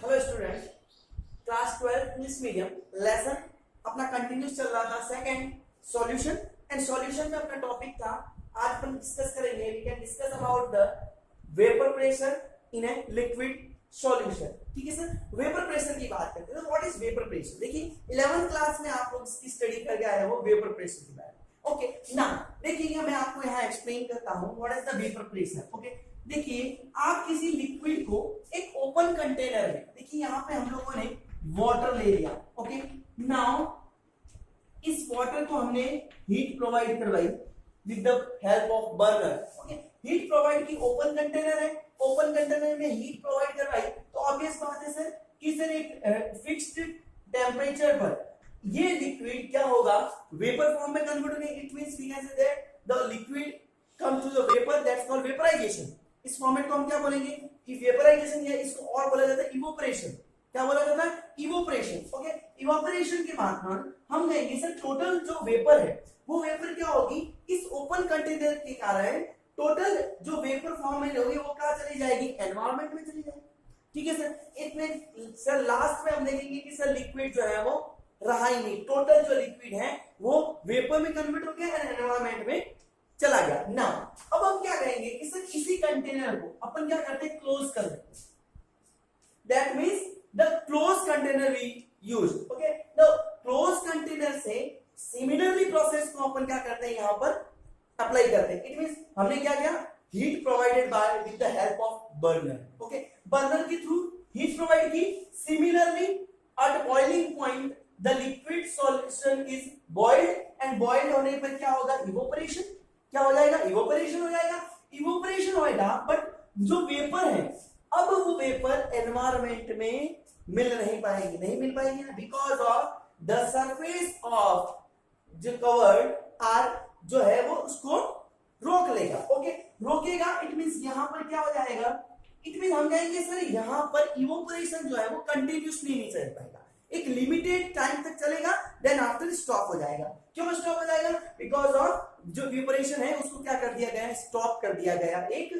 Hello student, class 12 English medium lesson अपना continuous चल रहा था सेकंड सॉल्यूशन एंड सॉल्यूशन में अपना टॉपिक था। आज अपन डिस्कस करेंगे, we can discuss about the vapour pressure in a liquid solution. ठीक है सर, वेपर प्रेशर की बात करते हैं। What is vapour pressure? देखिए 11th क्लास में आप लोग इसकी स्टडी करके आए हो वेपर प्रेशर के बारे में। ओके ना, देखिए मैं आपको यहाँ एक्सप्लेन करता हूँ what is the vapour pressure. Okay, देखिए आप किसी लिक्विड को एक ओपन कंटेनर में, देखिए यहाँ पे हम लोगों ने वाटर ले लिया। ओके, नाउ इस वाटर को हमने हीट प्रोवाइड करवाई with the help of burner. Okay, heat provide की, ओपन कंटेनर है, ओपन कंटेनर में हीट प्रोवाइड करवाई तो ऑब्वियस बात है सर कि सर एक फिक्स्ड टेम्परेचर पर ये लिक्विड क्या होगा, वेपर फॉर्म में कन्वर्ट होने। It means we can say that the liquid come to the vapour, that's called vaporisation. इस फॉर्मेट को हम क्या बोलेंगे कि वेपराइजेशन, या इसको और बोला जाता है इवोपरेशन। क्या बोला जाता है? इवोपरेशन। ओके, इवोपरेशन के बाद हम कहेंगे सर टोटल जो वेपर है वो वेपर क्या होगी, इस ओपन कंटेनर के कारण टोटल जो वेपर फॉर्म में होगी वो क्या चली जाएगी, एनवायरमेंट में चली जाएगी। ठीक है सर, इतने सर लास्ट में हम देखेंगे कि सर लिक्विड जो है वो रहा ही नहीं, टोटल जो लिक्विड है वो वेपर में कन्वर्ट हो गया एंड एनवायरमेंट में चला गया ना। अब हम क्या कहेंगे कि सर इसी कंटेनर को अपन क्या करते हैं, क्लोज कर देते हैं। That means the close container we use. Okay, the close container से सिमिलरली प्रोसेस को अपन क्या करते हैं, यहां पर अप्लाई करते हैं। इट मींस हमने क्या किया, heat provided by with the help of burner. Okay, burner के थ्रू हीट प्रोवाइड की। Similarly at boiling point the liquid solution is boiled and boiled होने पर क्या होगा, इवोपरेशन। क्या हो जाएगा, इवोपरेशन हो जाएगा। इवोपरेशन होएगा बट जो वेपर है अब वो वेपर एनवायरमेंट में मिल नहीं पाएंगे, नहीं मिल पाएंगे ना, because of the surface of जो कवर्ड आर जो है वो उसको रोक लेगा। ओके, रोकेगा। इट मींस यहां पर क्या हो जाएगा, इट मींस हम कहेंगे सर यहां पर इवोपरेशन जो है वो कंटिन्यूसली नहीं चल पाएगा, एक लिमिटेड टाइम तक चलेगा, देन आफ्टर स्टॉप हो जाएगा। क्यों स्टॉप हो जाएगा? बिकॉज ऑफ जो इवोपरेशन है उसको क्या कर दिया गया है, स्टॉप कर दिया गया एक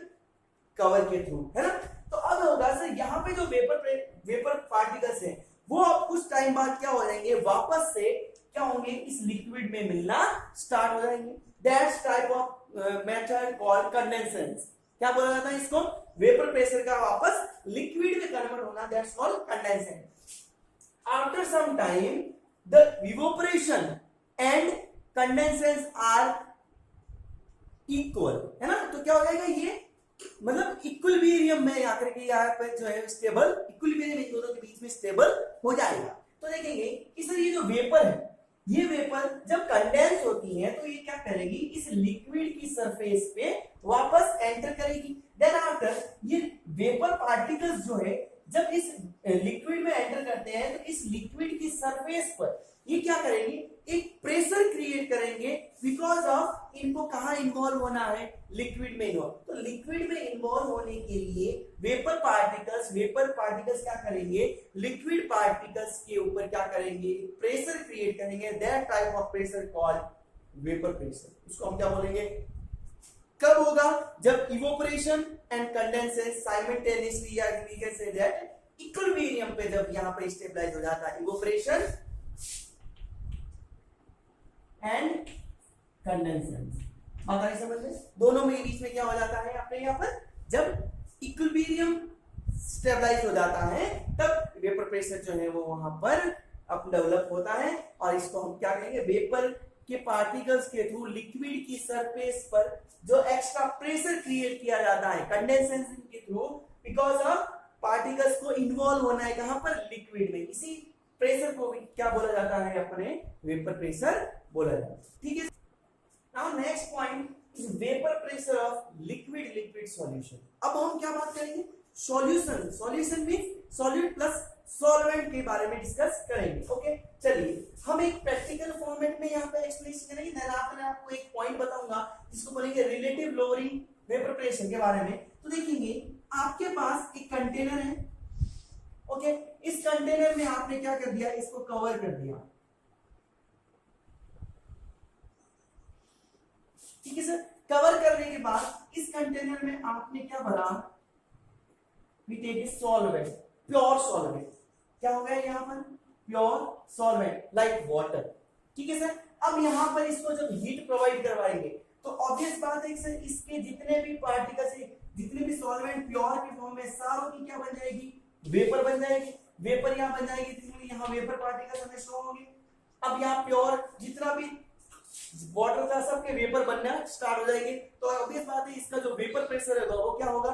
कवर के थ्रू, है ना। तो अब होगा सर यहाँ पे जो वेपर पार्टिकल्स हैं वो अब कुछ टाइम बाद क्या हो जाएंगे, वापस से क्या होंगे, इस लिक्विड में मिलना स्टार्ट हो जाएंगे। That's type of method called condensation. क्या बोला जाता है इसको, वेपर प्रेशर का वापस लिक्विड में कन्वर्ट होना, that's called condensation. After some time, the evaporation and condensation are equal, है ना। तो क्या हो जाएगा, ये मतलब इक्विलिब्रियम में आकर के यहाँ पे जो है स्टेबल, इक्विलिब्रियम इन दोनों के बीच में स्टेबल हो जाएगा। तो देखेंगे कि सर ये जो वेपर है, ये वेपर जब कंडेंस होती है तो ये क्या करेगी, इस लिक्विड की सरफेस पे वापस एंटर करेगी। देन आफ्टर ये वेपर पार्टिकल्स जो है जब इस लिक्विड में एंटर करते हैं तो इस लिक्विड की सरफेस पर ये क्या करेंगे, एक प्रेशर क्रिएट करेंगे, बिकॉज ऑफ इनको कहां इन्वॉल्व होना है, लिक्विड में इन्वॉल्व। तो लिक्विड में इन्वॉल्व होने के लिए वेपर पार्टिकल्स क्या करेंगे, लिक्विड पार्टिकल्स के ऊपर क्या करेंगे, प्रेशर क्रिएट करेंगे। That type of pressure called vapour pressure. इसको हम क्या बोलेंगे, कब होगा, जब इवोपरेशन एंड कंडेंसेशन साइमल्टेनियसली, या we can say that equilibrium पे जब यहां पर स्टेबलाइज हो जाता है, इवोपरेशन एंड कंडेंसेशन। बात आई समझ में, दोनों में बीच में क्या हो जाता है अपने यहां पर, जब इक्विलिब्रियम स्टेबलाइज हो जाता है तब वेपर प्रेशर जो है वो वहां पर अब डेवलप होता है। और इसको हम क्या कहेंगे, वेपर के पार्टिकल्स के थ्रू लिक्विड की सरफेस पर जो एक्स्ट्रा प्रेशर क्रिएट किया जाता है कंडेंसेशन के थ्रू, बिकॉज ऑफ पार्टिकल्स को इन्वॉल्व होना है कहां पर, लिक्विड में। इसी प्रेशर को भी क्या बोला जाता है, अपने वेपर प्रेशर बोला जाता है। ठीक है, now next point is vapour pressure of liquid solution. अब हम क्या बात करेंगे, solution means solute plus solvent के बारे में डिस्कस करेंगे। ओके, चलिए हम एक प्रैक्टिकल फॉर्मेट में यहाँ पे एक्सप्लेनेशन करेंगे। देन मैं आपको एक पॉइंट बताऊंगा जिसको बोलेंगे रिलेटिव लोअरिंग वेपर प्रेशर के बारे में। तो देखेंगे आपके पास एक कंटेनर है। ओके, इस कंटेनर में आपने क्या कर दिया, इसको कवर कर दिया। ठीक है सर, कवर करने के बाद इस कंटेनर में आपने क्या भरा, we take a solvent. Pure solvent. क्या हो गया यहाँ पर? Pure solvent like water. ठीक है सर। अब यहाँ पर इसको जब हीट प्रोवाइड करवाएंगे तो ऑब्वियस बात है सर, इसके जितने भी पार्टिकल्स, जितने भी सॉल्वेंट प्योर के फॉर्म में, सारों की क्या बन जाएगी? वेपर बन जाएगी। वेपर यहाँ बन जाएगी, तो यहाँ वेपर पार्टिकल्स हमें शो होंगे। अब यहाँ प्योर जितना भी वाटर था सबके वेपर बनना स्टार्ट हो जाएंगे। तो ऑब्वियस बात है इसका जो वेपर प्रेशर होगा वो क्या होगा?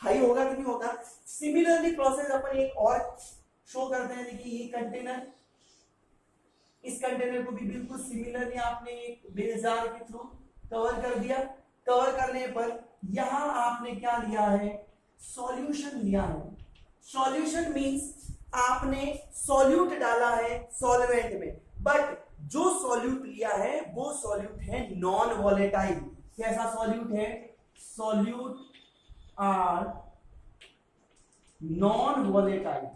हाई होगा कि नहीं होगा? सिमिलरली प्रोसेस अपन एक और शो करते हैं। देखिए ये कंटेनर, इस कंटेनर को भी बिल्कुल सिमिलरली आपने एक बेस जार के थ्रू कवर कर दिया। कवर करने पर यहां आपने क्या लिया है? सॉल्यूशन लिया है। सॉल्यूशन मींस आपने सॉल्यूट डाला है सॉल्वेंट में, बट जो सॉल्यूट लिया है वो सॉल्यूट है नॉन वॉलेटाइल। कैसा सॉल्यूट है? Solute are non volatile.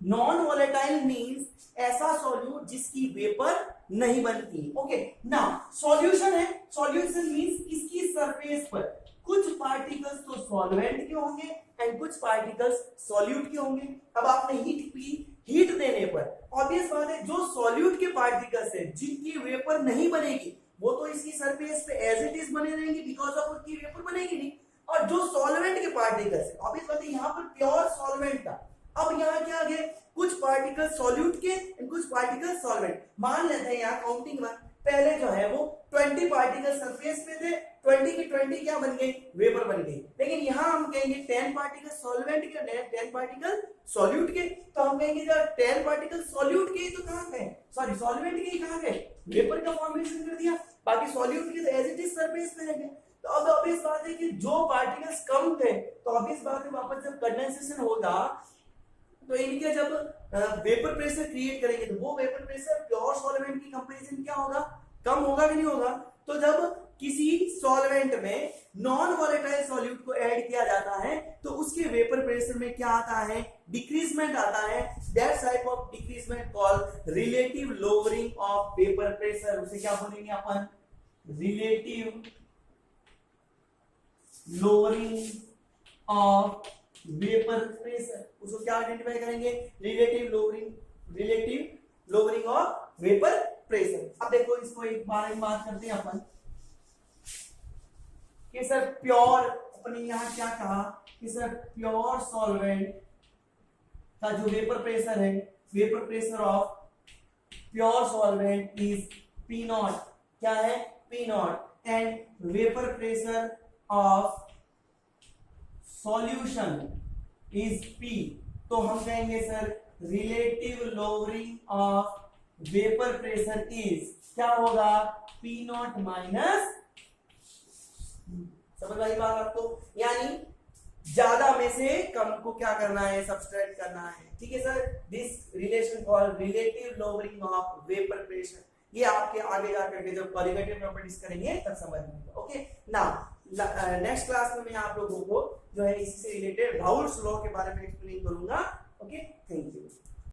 Non volatile means ऐसा सॉल्यूट जिसकी वेपर नहीं बनती। ओके ना, सॉल्यूशन है। सॉल्यूशन मींस इसकी सरफेस पर कुछ पार्टिकल्स तो सॉल्वेंट के होंगे एंड कुछ पार्टिकल्स सॉल्यूट के होंगे। अब आपने हीट पी, हीट देने पर ऑब्वियस बात है जो सॉल्यूट के पार्टिकल्स है जिनकी वेपर नहीं बनेगी वो तो इसकी सरफेस पे एज इट इज बने रहेंगे, बिकॉज ऑफ उसकी वेपर बनेगी नहीं। और जो सॉल्वेंट के पार्टिकल्स है, ऑब्वियस बात है यहाँ पर प्योर सॉल्वेंट था। अब यहाँ क्या आ गया? कुछ पार्टिकल सॉल्यूट के एंड कुछ पार्टिकल सॉल्वेंट। मान लेते हैं यहाँ काउंटिंग वन, पहले जो है वो 20 पार्टिकल सरफेस पे थे, 20 की 20 क्या बन गई? वेपर बन गई। लेकिन यहाँ हम कहेंगे 10 पार्टिकल सॉल्वेंट के, 10 पार्टिकल सॉल्यूट के। तो हम कहेंगे जब 10 पार्टिकल सॉल्यूट के तो कहाँ गए? सॉरी सॉल्वेंट के कहाँ गए? वेपर का फॉर्मेशन कर दिया। बाकी सॉल्यूट के तो एज इट इज सरफेस पे रह गए। तो अब ऑब्वियस बात है कि जो पार्टिकल्स कम थे तो ऑब्वियस बात है वापस जब कंडेंसेशन होगा तो इनके जब वेपर प्रेशर क्रिएट करेंगे तो वो वेपर प्रेशर प्योर सॉल्वेंट की कंपैरिजन क्या होगा? कम होगा कि नहीं होगा? तो जब किसी सॉल्वेंट में नॉन वॉलेटाइल सॉल्यूट को ऐड किया जाता है तो उसके वेपर प्रेशर में क्या आता है? डिक्रीजमेंट आता है। That type of decreasement called relative lowering of vapour pressure. उसे क्या बोलेंगे अपन? Relative lowering of vapour pressure. उसको क्या आइडेंटिफाई करेंगे? Relative lowering of vapour pressure. अब देखो इसको एक बार में बात करते हैं अपन कि सर प्योर, अपने यहां क्या कहा कि सर प्योर सॉल्वेंट का जो वेपर प्रेशर है, vapour pressure of pure solvent is P not. क्या है? P not. And vapour pressure of solution is P। तो हम कहेंगे sir relative lowering of vapour pressure is क्या होगा? P नॉट माइनस, समझ आई बात आपको? यानी ज्यादा में से कम को क्या करना है? सब्सट्रैक्ट करना है। ठीक है sir. This relation called relative lowering of vapour pressure. ये आपके आगे जाकर के जब कॉलिगेटिव प्रॉपर्टीज करेंगे तब समझ में आएगा। ओके नाउ नेक्स्ट क्लास में मैं आप लोगों को जो है इसी से रिलेटेड राउल्स लॉ के बारे में एक्सप्लेन करूंगा। Okay, thank you.